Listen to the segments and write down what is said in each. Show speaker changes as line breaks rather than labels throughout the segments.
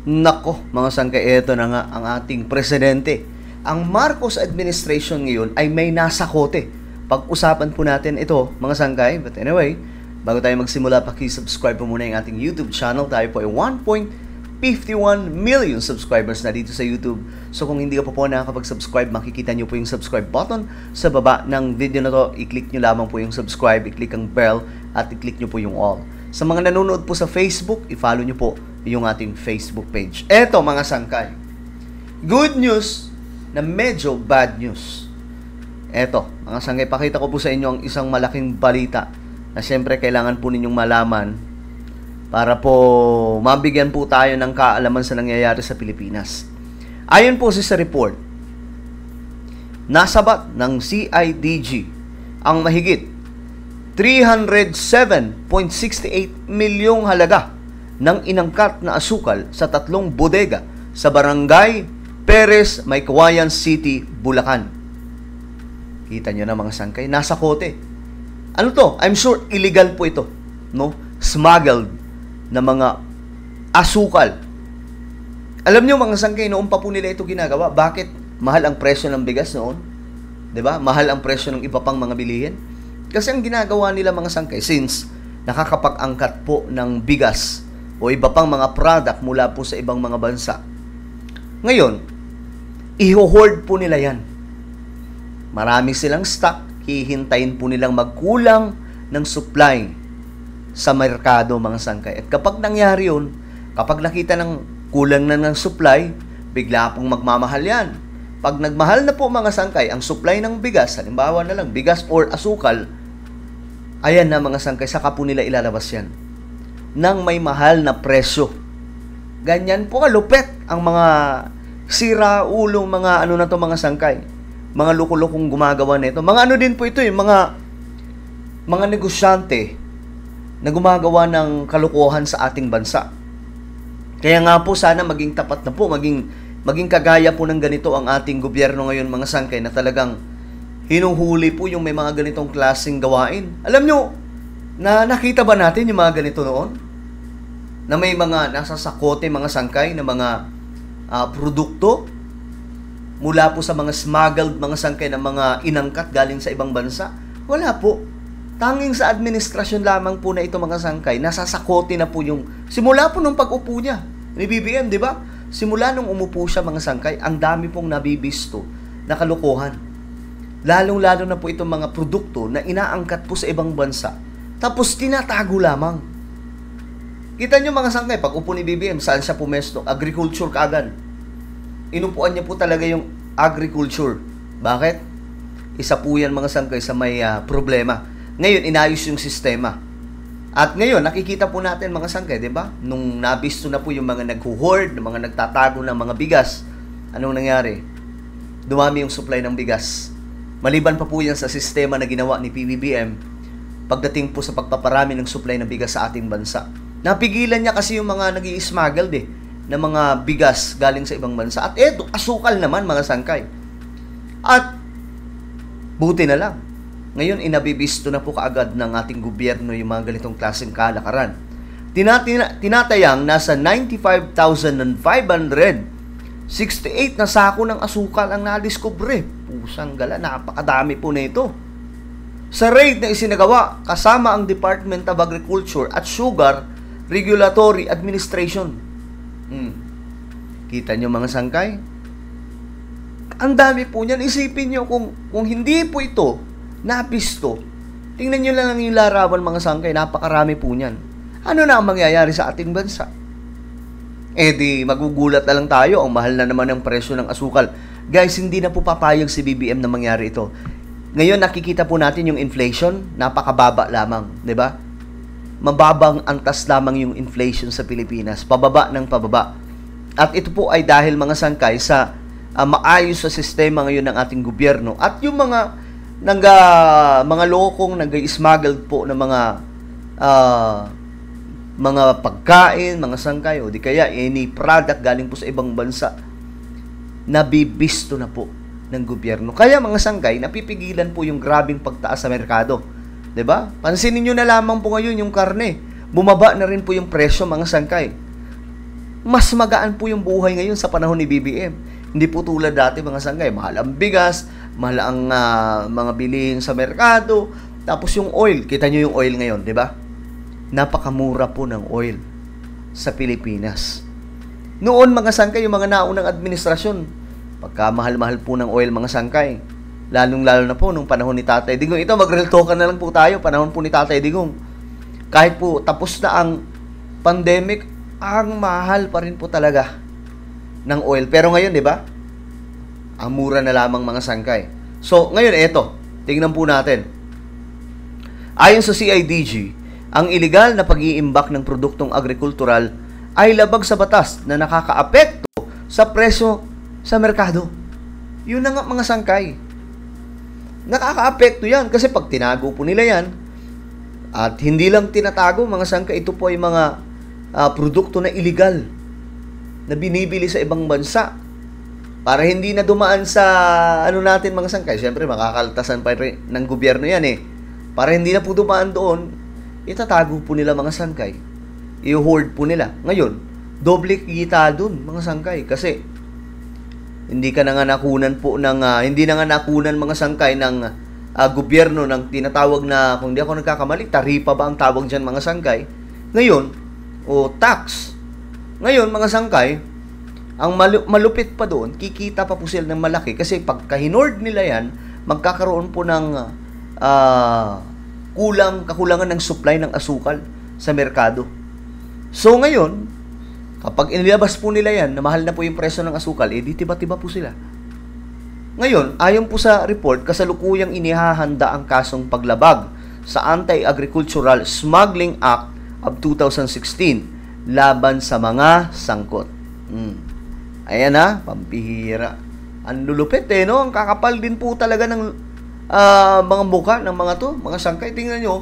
Nako, mga sangkay, ito na nga ang ating presidente. Ang Marcos administration ngayon ay may nasa kote. Pag-usapan po natin ito, mga sangkay. But anyway, bago tayo magsimula, paki-subscribe po muna yung ating YouTube channel. Tayo po ay 1.51 million subscribers na dito sa YouTube. So kung hindi ka po nakakapag-subscribe, makikita nyo po yung subscribe button sa baba ng video na to. I-click nyo lamang po yung subscribe, i-click ang bell, at i-click nyo po yung all. Sa mga nanonood po sa Facebook, i-follow nyo po yung ating Facebook page. Eto, mga sangkay, good news na medyo bad news. Eto, mga sangkay, pakita ko po sa inyo ang isang malaking balita na siyempre kailangan po ninyong malaman para po mabigyan po tayo ng kaalaman sa nangyayari sa Pilipinas. Ayon po sa report, nasabat ng CIDG ang mahigit 307.68 milyong halaga ng inangkat na asukal sa 3 bodega sa Barangay Perez, Maykawayan City, Bulacan. Kita nyo na, mga sangkay, nasa kote. Ano to? I'm sure illegal po ito, no? Smuggled na mga asukal. Alam nyo, mga sangkay, noon pa po nila ito ginagawa. Bakit mahal ang presyo ng bigas noon? 'Di ba? Mahal ang presyo ng iba pang mga bilihin. Kasi ang ginagawa nila, mga sangkay, since nakakapag-angkat po ng bigas o iba pang mga product mula po sa ibang mga bansa, ngayon, i-hoard po nila yan. Marami silang stock, hihintayin po nilang magkulang ng supply sa merkado, mga sangkay. At kapag nangyari yun, kapag nakita ng kulang na ng supply, bigla pong magmamahal yan. Pag nagmahal na po, mga sangkay, ang supply ng bigas, halimbawa na lang, bigas or asukal, ayan na, mga sangkay, saka po nila ilalabas yan ng may mahal na presyo. Ganyan po kalupet ang mga sira-ulong mga ano na to, mga sangkay. Mga lukulukong gumagawa nito. Mga ano din po ito, mga negosyante na gumagawa ng kalukuhan sa ating bansa. Kaya nga po, sana maging tapat na po, maging kagaya po ng ganito ang ating gobyerno ngayon, mga sangkay, na talagang hinuhuli po yung may mga ganitong klaseng gawain. Alam nyo, na nakita ba natin yung mga ganito noon? Na may mga nasa sakote, mga sangkay, na mga produkto mula po sa mga smuggled, mga sangkay, na mga inangkat galing sa ibang bansa? Wala po. Tanging sa administrasyon lamang po na ito, mga sangkay, nasa sakote na po yung, simula po nung pag-upo niya ni BBM, di ba? Simula nung umupo siya, mga sangkay, ang dami pong nabibisto na kalokohan. Lalong-lalo na po itong mga produkto na inaangkat po sa ibang bansa, tapos tinatago lamang. Kita nyo, mga sangkay, pag upo ni BBM, saan siya pumesto? Agriculture kaagad. Inupuan niya po talaga yung agriculture. Bakit? Isa po yan, mga sangkay, sa may problema. Ngayon, inayos yung sistema. At ngayon, nakikita po natin, mga sangkay, di ba? Nung nabisto na po yung mga nagho-hoard, mga nagtatago ng mga bigas, anong nangyari? Dumami yung supply ng bigas. Maliban pa po yan sa sistema na ginawa ni PBBM pagdating po sa pagpaparami ng supply ng bigas sa ating bansa. Napigilan niya kasi yung mga nag-i-smuggle na mga bigas galing sa ibang bansa. At eto, asukal naman, mga sangkay. At buti na lang, ngayon inabibisto na po kaagad ng ating gobyerno yung mga ganitong klaseng kalakaran. Tinatayang nasa 95,568 na sako ng asukal ang nadiskubre. Pusang gala, napakadami po na ito. Sa raid na isinagawa kasama ang Department of Agriculture at Sugar Regulatory Administration. Kita nyo, mga sangkay? Ang dami po niyan. Isipin nyo, kung hindi po ito napisto, tingnan nyo lang yung larawan, mga sangkay, napakarami po niyan. Ano na ang mangyayari sa ating bansa? Di magugulat na lang tayo, ang mahal na naman ang presyo ng asukal. Guys, hindi na po papayag si BBM na mangyari ito. Ngayon, nakikita po natin yung inflation, napakababa lamang, di ba? Mababang antas lamang yung inflation sa Pilipinas, pababa ng pababa. At ito po ay dahil, mga sangkay, sa maayos sa sistema ngayon ng ating gobyerno at yung mga lokong nag-smuggled po ng mga pagkain, mga sangkay, o di kaya any product galing po sa ibang bansa, nabibisto na po ng gobyerno. Kaya, mga sangkay, napipigilan po yung grabing pagtaas sa merkado. 'Di ba? Pansinin niyo na lamang po ngayon yung karne. Bumaba na rin po yung presyo, mga sangkay. mas magaan po yung buhay ngayon sa panahon ni BBM. Hindi po tulad dati mga sangkay, mahal ang bigas, mahal ang mga bilihin sa merkado, tapos yung oil, kita nyo yung oil ngayon, di ba? Napakamura po ng oil sa Pilipinas. Noon mga sangkay, yung mga naunang administrasyon, pagka mahal-mahal po ng oil mga sangkay, lalong-lalo na po nung panahon ni Tatay Digong. Ito, mag-real talk na lang po tayo, panahon po ni Tatay Digong. Kahit po tapos na ang pandemic, ang mahal pa rin po talaga ng oil. Pero ngayon, di ba? Ang mura na lamang mga sangkay. So, ngayon, eto. Tingnan po natin. Ayon sa CIDG, ang iligal na pag-iimbak ng produktong agrikultural ay labag sa batas na nakakaapekto sa presyo sa merkado. Yun na nga mga sangkay. Nakakaapekto yan kasi pag tinago po nila yan, at hindi lang tinatago mga sangkay, ito po ay mga produkto na iligal na binibili sa ibang bansa para hindi na dumaan sa natin mga sangkay. Siyempre makakaltasan pa rin ng gobyerno yan para hindi na po dumaan doon, itatago po nila mga sangkay, i-hoard po nila. Ngayon, doble kita doon mga sangkay kasi hindi na nga nakunan mga sangkay ng gobyerno ng tinatawag na, kung di ako nagkakamali, taripa ba ang tawag dyan mga sangkay ngayon, o tax. Ngayon mga sangkay, ang malupit pa doon, kikita pa po sila ng malaki kasi pagka hinord nila yan, magkakaroon po ng kakulangan ng supply ng asukal sa merkado. So ngayon, kapag inilabas po nila yan, na mahal na po yung presyo ng asukal, di tiba-tiba po sila. Ngayon, ayon po sa report, kasalukuyang inihahanda ang kasong paglabag sa Anti-Agricultural Smuggling Act of 2016 laban sa mga sangkot. Ayan na, pampihira. Ang lulupit no? Ang kakapal din po talaga ng mga mukha ng mga to, mga sangkay. Tingnan nyo,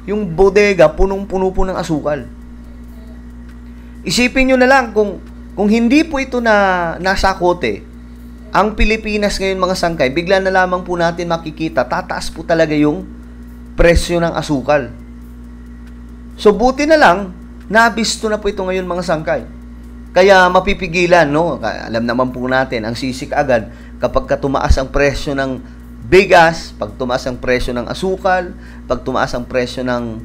yung bodega, punong-puno po ng asukal. Isipin nyo na lang, kung hindi po ito na nasa kote, ang Pilipinas ngayon mga sangkay, bigla na lamang po natin makikita, tataas po talaga yung presyo ng asukal. So buti na lang, nabisto na po ito ngayon mga sangkay. Kaya mapipigilan, no? Alam naman po natin, ang sisik agad kapag tumaas ang presyo ng bigas, pag tumaas ang presyo ng asukal, pag tumaas ang presyo ng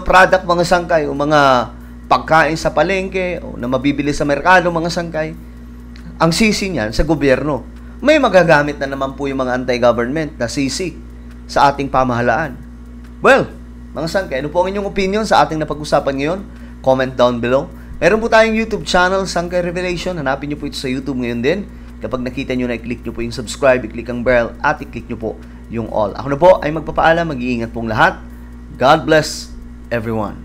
product mga sangkay, o mga pagkain sa palengke, o na mabibili sa merkado mga sangkay, ang sisi niyan sa gobyerno. May magagamit na naman po yung mga anti-government na sisi sa ating pamahalaan. Well, mga sangkay, ano po ang inyong opinion sa ating napag-usapan ngayon? Comment down below. Meron po tayong YouTube channel, Sangkay Revelation. Hanapin nyo po ito sa YouTube ngayon din. Kapag nakita nyo na, i-click nyo po yung subscribe, i-click ang bell, at i-click nyo po yung all. Ako na po ay magpapaalam, mag-iingat pong lahat. God bless everyone.